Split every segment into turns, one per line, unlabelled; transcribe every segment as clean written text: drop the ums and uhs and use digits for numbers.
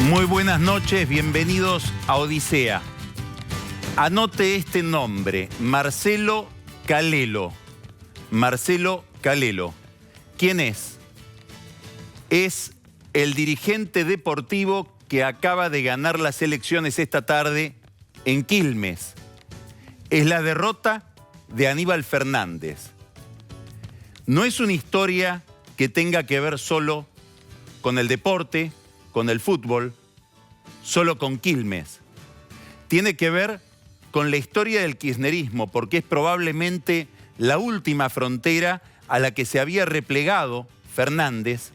Muy buenas noches, bienvenidos a Odisea. Anote este nombre, Marcelo Calelo. Marcelo Calelo. ¿Quién es? Es el dirigente deportivo que acaba de ganar las elecciones esta tarde en Quilmes. Es la derrota de Aníbal Fernández. No es una historia que tenga que ver solo con el deporte, con el fútbol, solo con Quilmes. Tiene que ver con la historia del kirchnerismo, porque es probablemente la última frontera a la que se había replegado Fernández,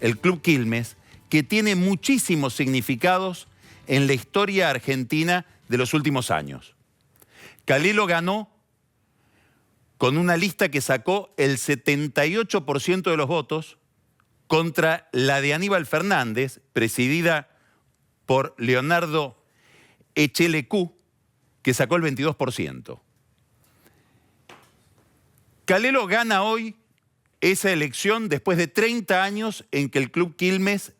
el Club Quilmes, que tiene muchísimos significados en la historia argentina de los últimos años. Calelo ganó con una lista que sacó el 78% de los votos contra la de Aníbal Fernández, presidida por Leonardo Echelecú, que sacó el 22%. Calelo gana hoy esa elección después de 30 años en que el Club Quilmes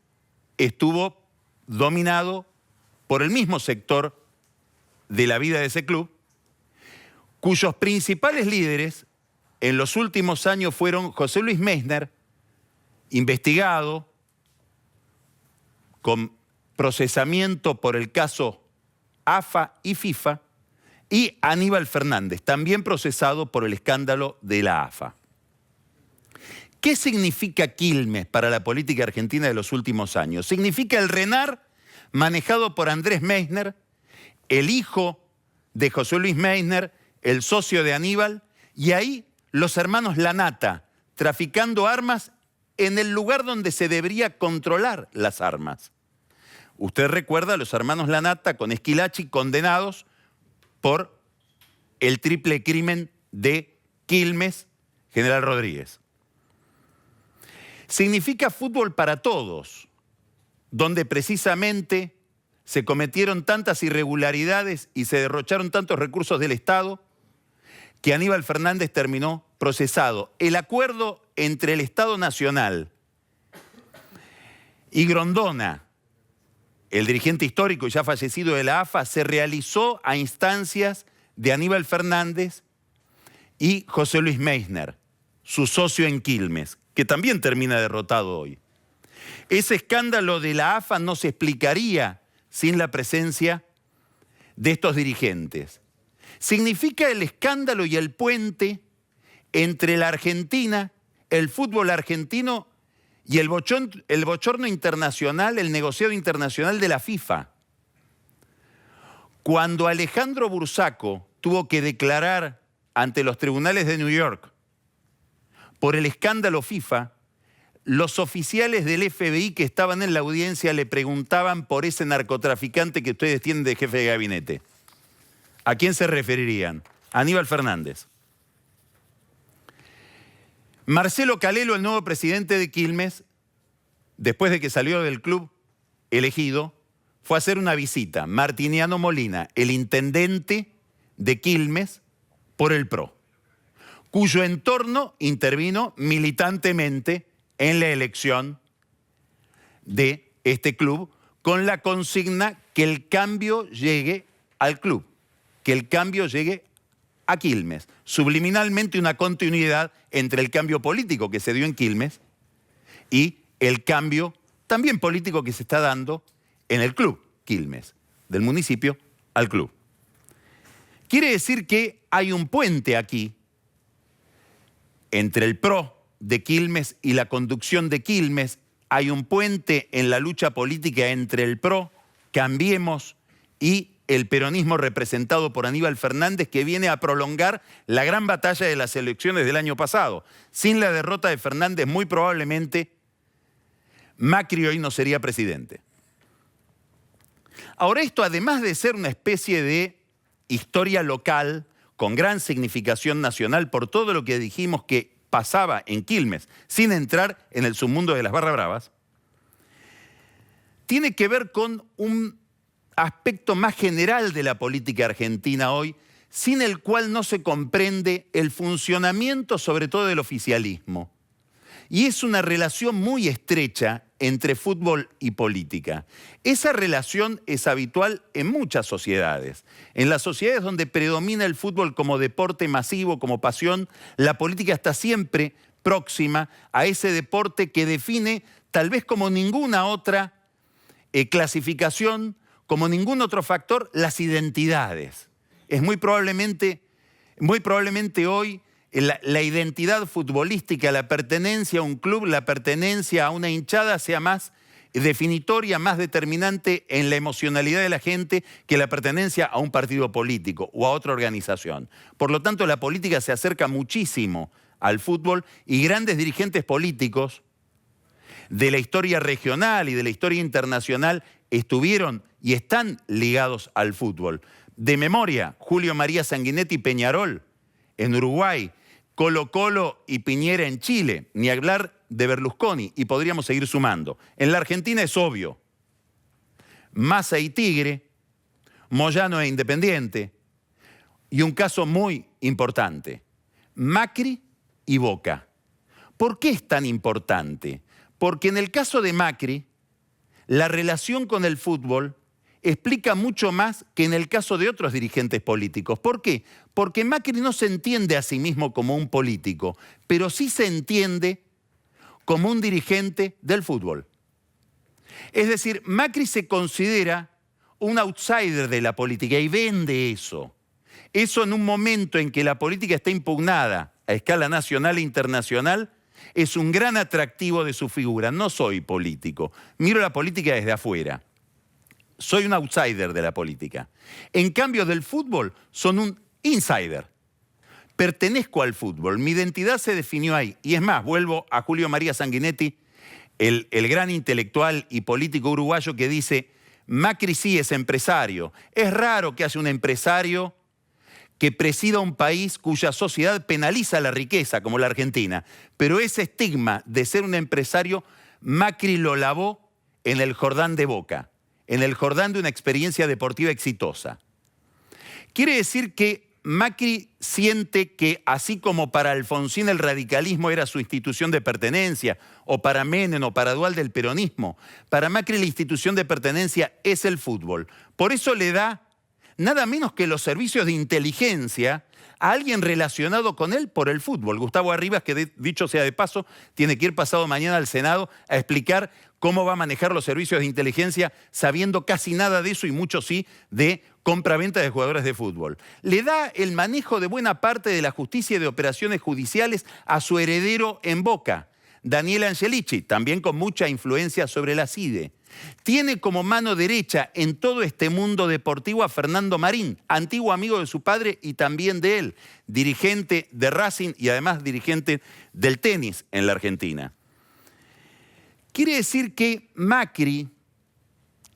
estuvo dominado por el mismo sector de la vida de ese club, cuyos principales líderes en los últimos años fueron José Luis Meissner, investigado con procesamiento por el caso AFA y FIFA, y Aníbal Fernández, también procesado por el escándalo de la AFA. ¿Qué significa Quilmes para la política argentina de los últimos años? Significa el RENAR manejado por Andrés Meissner, el hijo de José Luis Meissner, el socio de Aníbal, y ahí los hermanos Lanata, traficando armas en el lugar donde se debería controlar las armas. Usted recuerda a los hermanos Lanata con Esquilachi condenados por el triple crimen de Quilmes, General Rodríguez. Significa fútbol para todos, donde precisamente se cometieron tantas irregularidades y se derrocharon tantos recursos del Estado que Aníbal Fernández terminó procesado. El acuerdo entre el Estado Nacional y Grondona, el dirigente histórico y ya fallecido de la AFA, se realizó a instancias de Aníbal Fernández y José Luis Meissner, su socio en Quilmes, que también termina derrotado hoy. Ese escándalo de la AFA no se explicaría sin la presencia de estos dirigentes. Significa el escándalo y el puente entre la Argentina, el fútbol argentino y el bochorno internacional, el negociado internacional de la FIFA. Cuando Alejandro Bursaco tuvo que declarar ante los tribunales de New York por el escándalo FIFA, los oficiales del FBI que estaban en la audiencia le preguntaban por ese narcotraficante que ustedes tienen de jefe de gabinete. ¿A quién se referirían? Aníbal Fernández. Marcelo Calelo, el nuevo presidente de Quilmes, después de que salió del club elegido, fue a hacer una visita. Martiniano Molina, el intendente de Quilmes por el PRO, cuyo entorno intervino militantemente en la elección de este club con la consigna que el cambio llegue al club, que el cambio llegue a Quilmes. Subliminalmente una continuidad entre el cambio político que se dio en Quilmes y el cambio también político que se está dando en el club Quilmes, del municipio al club. Quiere decir que hay un puente aquí entre el PRO de Quilmes y la conducción de Quilmes. Hay un puente en la lucha política entre el PRO, Cambiemos, y el peronismo representado por Aníbal Fernández, que viene a prolongar la gran batalla de las elecciones del año pasado. Sin la derrota de Fernández, muy probablemente Macri hoy no sería presidente. Ahora, esto, además de ser una especie de historia local con gran significación nacional por todo lo que dijimos que pasaba en Quilmes, sin entrar en el submundo de las barras bravas, tiene que ver con un aspecto más general de la política argentina hoy, sin el cual no se comprende el funcionamiento sobre todo del oficialismo. Y es una relación muy estrecha entre fútbol y política. Esa relación es habitual en muchas sociedades. En las sociedades donde predomina el fútbol como deporte masivo, como pasión, la política está siempre próxima a ese deporte que define, tal vez como ninguna otra clasificación, como ningún otro factor, las identidades. Es muy probablemente hoy la identidad futbolística, la pertenencia a un club, la pertenencia a una hinchada sea más definitoria, más determinante en la emocionalidad de la gente que la pertenencia a un partido político o a otra organización. Por lo tanto, la política se acerca muchísimo al fútbol y grandes dirigentes políticos de la historia regional y de la historia internacional estuvieron y están ligados al fútbol. De memoria, Julio María Sanguinetti Peñarol en Uruguay, Colo-Colo y Piñera en Chile, ni hablar de Berlusconi, y podríamos seguir sumando. En la Argentina es obvio, Massa y Tigre, Moyano e Independiente, y un caso muy importante, Macri y Boca. ¿Por qué es tan importante? Porque en el caso de Macri, la relación con el fútbol explica mucho más que en el caso de otros dirigentes políticos. ¿Por qué? Porque Macri no se entiende a sí mismo como un político, pero sí se entiende como un dirigente del fútbol. Es decir, Macri se considera un outsider de la política y vende eso. Eso en un momento en que la política está impugnada a escala nacional e internacional, es un gran atractivo de su figura. No soy político, miro la política desde afuera. Soy un outsider de la política. En cambio, del fútbol, son un insider. Pertenezco al fútbol. Mi identidad se definió ahí. Y es más, vuelvo a Julio María Sanguinetti, el gran intelectual y político uruguayo que dice, Macri sí es empresario. Es raro que haya un empresario que presida un país cuya sociedad penaliza la riqueza, como la Argentina. Pero ese estigma de ser un empresario, Macri lo lavó en el Jordán de Boca, en el Jordán de una experiencia deportiva exitosa. Quiere decir que Macri siente que, así como para Alfonsín el radicalismo era su institución de pertenencia, o para Menem o para Duhalde el peronismo, para Macri la institución de pertenencia es el fútbol. Por eso le da nada menos que los servicios de inteligencia a alguien relacionado con él por el fútbol. Gustavo Arribas, que dicho sea de paso, tiene que ir pasado mañana al Senado a explicar cómo va a manejar los servicios de inteligencia sabiendo casi nada de eso y mucho sí de compra-venta de jugadores de fútbol. Le da el manejo de buena parte de la justicia y de operaciones judiciales a su heredero en Boca, Daniel Angelici, también con mucha influencia sobre la CIDE. Tiene como mano derecha en todo este mundo deportivo a Fernando Marín, antiguo amigo de su padre y también de él, dirigente de Racing y además dirigente del tenis en la Argentina. Quiere decir que Macri,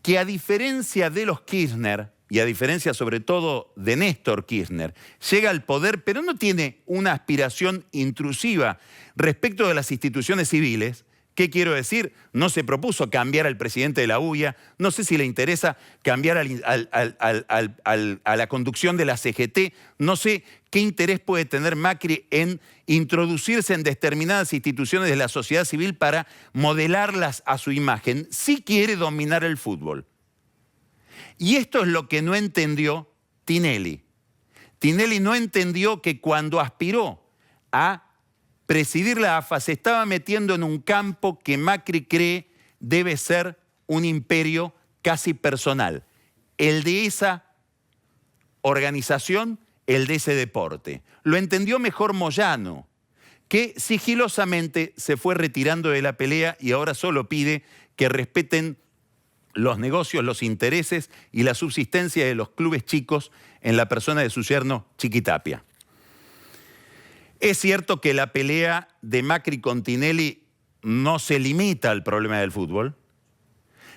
que a diferencia de los Kirchner, y a diferencia sobre todo de Néstor Kirchner, llega al poder, pero no tiene una aspiración intrusiva respecto de las instituciones civiles. ¿Qué quiero decir? No se propuso cambiar al presidente de la UIA, no sé si le interesa cambiar a la conducción de la CGT, no sé qué interés puede tener Macri en introducirse en determinadas instituciones de la sociedad civil para modelarlas a su imagen. Sí quiere dominar el fútbol. Y esto es lo que no entendió Tinelli. Tinelli no entendió que cuando aspiró a presidir la AFA se estaba metiendo en un campo que Macri cree debe ser un imperio casi personal. El de esa organización, el de ese deporte. Lo entendió mejor Moyano, que sigilosamente se fue retirando de la pelea y ahora solo pide que respeten los negocios, los intereses y la subsistencia de los clubes chicos en la persona de su yerno Chiquitapia. Es cierto que la pelea de Macri con Tinelli no se limita al problema del fútbol,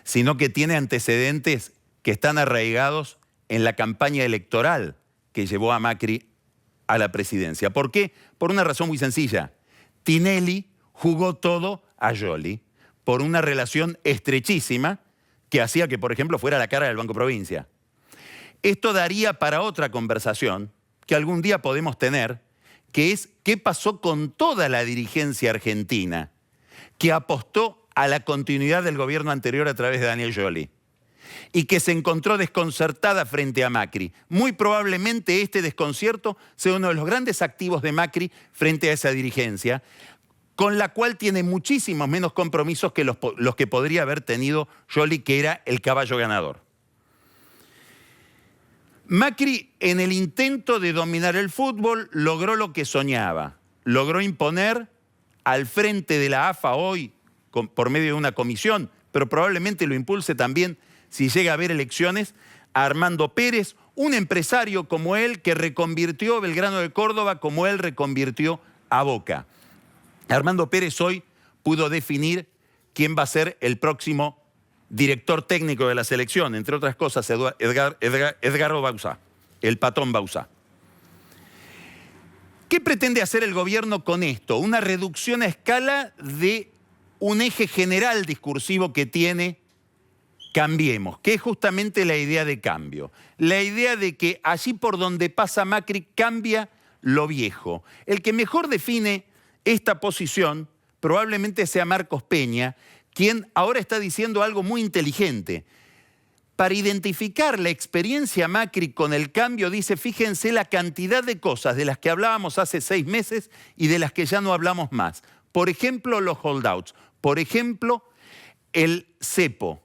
sino que tiene antecedentes que están arraigados en la campaña electoral que llevó a Macri a la presidencia. ¿Por qué? Por una razón muy sencilla. Tinelli jugó todo a Scioli por una relación estrechísima que hacía que, por ejemplo, fuera la cara del Banco Provincia. Esto daría para otra conversación que algún día podemos tener, que es qué pasó con toda la dirigencia argentina que apostó a la continuidad del gobierno anterior a través de Daniel Scioli y que se encontró desconcertada frente a Macri. Muy probablemente este desconcierto sea uno de los grandes activos de Macri frente a esa dirigencia, con la cual tiene muchísimos menos compromisos que los que podría haber tenido Scioli, que era el caballo ganador. Macri, en el intento de dominar el fútbol, logró lo que soñaba. Logró imponer al frente de la AFA hoy, por medio de una comisión, pero probablemente lo impulse también si llega a haber elecciones, a Armando Pérez, un empresario como él que reconvirtió Belgrano de Córdoba, como él reconvirtió a Boca. Armando Pérez hoy pudo definir quién va a ser el próximo director técnico de la selección, entre otras cosas Edgardo Bauzá, el patón Bauzá. ¿Qué pretende hacer el gobierno con esto? Una reducción a escala de un eje general discursivo que tiene Cambiemos, que es justamente la idea de cambio. La idea de que allí por donde pasa Macri cambia lo viejo. El que mejor define esta posición probablemente sea Marcos Peña, quien ahora está diciendo algo muy inteligente. Para identificar la experiencia Macri con el cambio, dice, fíjense la cantidad de cosas de las que hablábamos hace 6 meses y de las que ya no hablamos más. Por ejemplo, los holdouts. Por ejemplo, el cepo.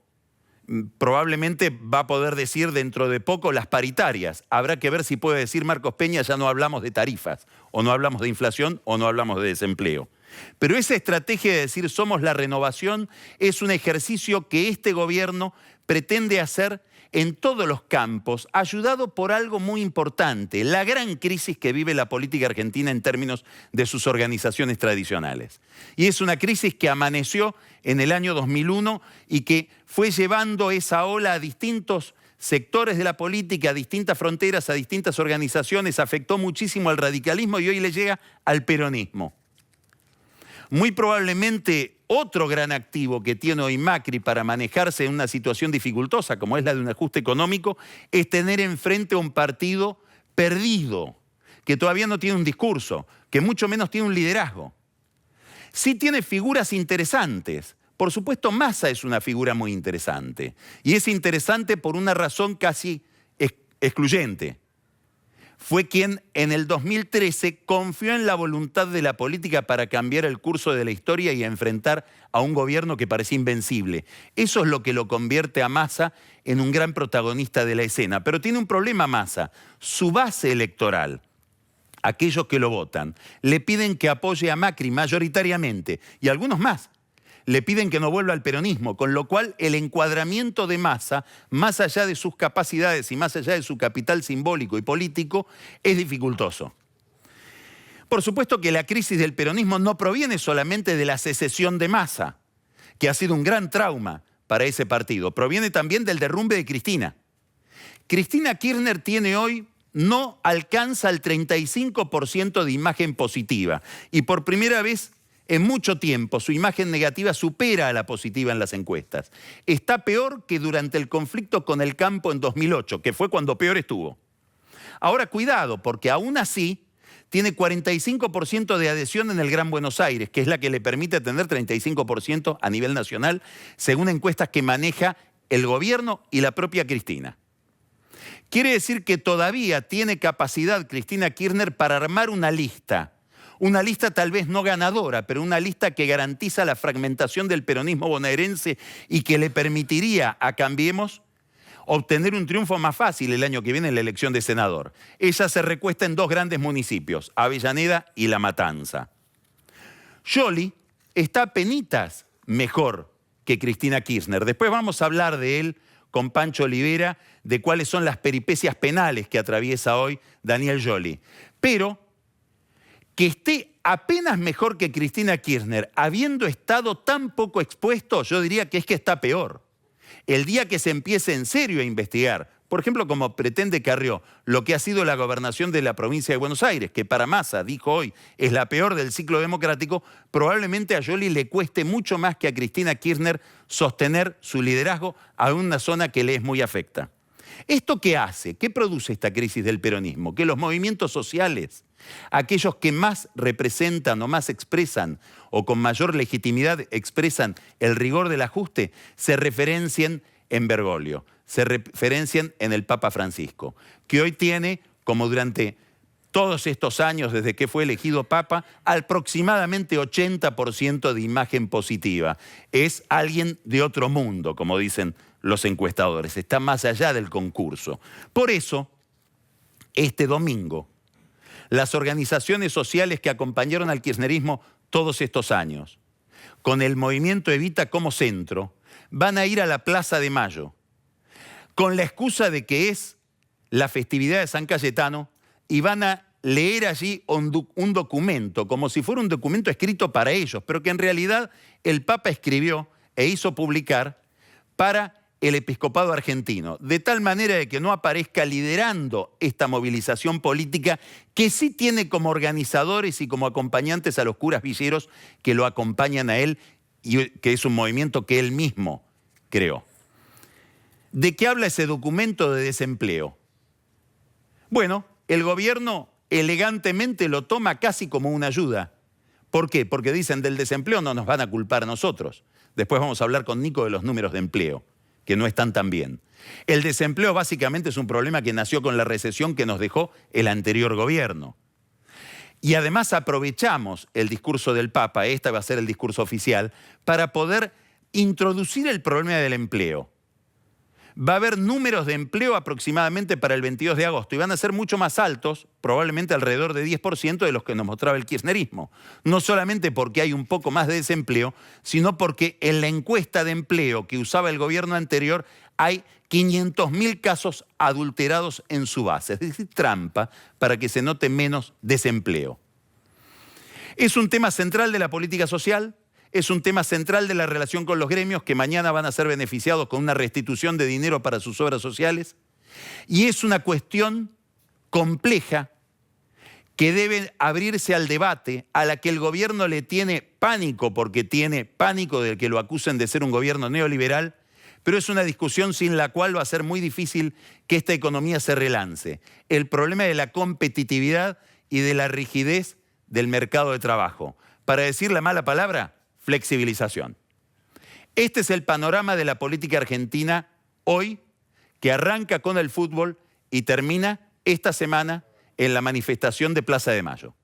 Probablemente va a poder decir dentro de poco las paritarias. Habrá que ver si puede decir Marcos Peña, ya no hablamos de tarifas, o no hablamos de inflación, o no hablamos de desempleo. Pero esa estrategia de decir somos la renovación es un ejercicio que este gobierno pretende hacer en todos los campos, ayudado por algo muy importante, la gran crisis que vive la política argentina en términos de sus organizaciones tradicionales. Y es una crisis que amaneció en el año 2001 y que fue llevando esa ola a distintos sectores de la política, a distintas fronteras, a distintas organizaciones, afectó muchísimo al radicalismo y hoy le llega al peronismo. Muy probablemente otro gran activo que tiene hoy Macri para manejarse en una situación dificultosa como es la de un ajuste económico es tener enfrente a un partido perdido, que todavía no tiene un discurso, que mucho menos tiene un liderazgo. Sí tiene figuras interesantes. Por supuesto, Massa es una figura muy interesante. Y es interesante por una razón casi excluyente. Fue quien en el 2013 confió en la voluntad de la política para cambiar el curso de la historia y enfrentar a un gobierno que parecía invencible. Eso es lo que lo convierte a Massa en un gran protagonista de la escena. Pero tiene un problema Massa. Su base electoral, aquellos que lo votan, le piden que apoye a Macri mayoritariamente y algunos más. Le piden que no vuelva al peronismo, con lo cual el encuadramiento de Massa, más allá de sus capacidades y más allá de su capital simbólico y político, es dificultoso. Por supuesto que la crisis del peronismo no proviene solamente de la secesión de Massa, que ha sido un gran trauma para ese partido, proviene también del derrumbe de Cristina. Cristina Kirchner tiene hoy, no alcanza el 35% de imagen positiva y por primera vez en mucho tiempo su imagen negativa supera a la positiva en las encuestas. Está peor que durante el conflicto con el campo en 2008, que fue cuando peor estuvo. Ahora cuidado, porque aún así tiene 45% de adhesión en el Gran Buenos Aires, que es la que le permite tener 35% a nivel nacional, según encuestas que maneja el gobierno y la propia Cristina. Quiere decir que todavía tiene capacidad Cristina Kirchner para armar una lista tal vez no ganadora, pero una lista que garantiza la fragmentación del peronismo bonaerense y que le permitiría a Cambiemos obtener un triunfo más fácil el año que viene en la elección de senador. Ella se recuesta en 2 grandes municipios, Avellaneda y La Matanza. Scioli está apenitas mejor que Cristina Kirchner. Después vamos a hablar de él con Pancho Olivera, de cuáles son las peripecias penales que atraviesa hoy Daniel Scioli. Pero que esté apenas mejor que Cristina Kirchner, habiendo estado tan poco expuesto, yo diría que es que está peor. El día que se empiece en serio a investigar, por ejemplo, como pretende Carrió, lo que ha sido la gobernación de la provincia de Buenos Aires, que para Massa, dijo hoy, es la peor del ciclo democrático, probablemente a Scioli le cueste mucho más que a Cristina Kirchner sostener su liderazgo a una zona que le es muy afecta. ¿Esto qué hace? ¿Qué produce esta crisis del peronismo? Que los movimientos sociales, aquellos que más representan o más expresan o con mayor legitimidad expresan el rigor del ajuste, se referencien en Bergoglio, se referencien en el Papa Francisco, que hoy tiene, como durante todos estos años desde que fue elegido Papa, aproximadamente 80% de imagen positiva. Es alguien de otro mundo, como dicen los encuestadores, está más allá del concurso. Por eso, este domingo, las organizaciones sociales que acompañaron al kirchnerismo todos estos años, con el movimiento Evita como centro, van a ir a la Plaza de Mayo, con la excusa de que es la festividad de San Cayetano, y van a leer allí un documento, como si fuera un documento escrito para ellos, pero que en realidad el Papa escribió e hizo publicar para el episcopado argentino, de tal manera de que no aparezca liderando esta movilización política que sí tiene como organizadores y como acompañantes a los curas villeros que lo acompañan a él y que es un movimiento que él mismo creó. ¿De qué habla ese documento de desempleo? Bueno, el gobierno elegantemente lo toma casi como una ayuda. ¿Por qué? Porque dicen del desempleo no nos van a culpar a nosotros. Después vamos a hablar con Nico de los números de empleo, que no están tan bien. El desempleo básicamente es un problema que nació con la recesión que nos dejó el anterior gobierno. Y además aprovechamos el discurso del Papa, este va a ser el discurso oficial, para poder introducir el problema del empleo. Va a haber números de empleo aproximadamente para el 22 de agosto y van a ser mucho más altos, probablemente alrededor de 10% de los que nos mostraba el kirchnerismo. No solamente porque hay un poco más de desempleo, sino porque en la encuesta de empleo que usaba el gobierno anterior hay 500.000 casos adulterados en su base, es decir, trampa para que se note menos desempleo. Es un tema central de la política social. Es un tema central de la relación con los gremios que mañana van a ser beneficiados con una restitución de dinero para sus obras sociales. Y es una cuestión compleja que debe abrirse al debate, a la que el gobierno le tiene pánico porque tiene pánico de que lo acusen de ser un gobierno neoliberal, pero es una discusión sin la cual va a ser muy difícil que esta economía se relance. El problema de la competitividad y de la rigidez del mercado de trabajo. Para decir la mala palabra, flexibilización. Este es el panorama de la política argentina hoy, que arranca con el fútbol y termina esta semana en la manifestación de Plaza de Mayo.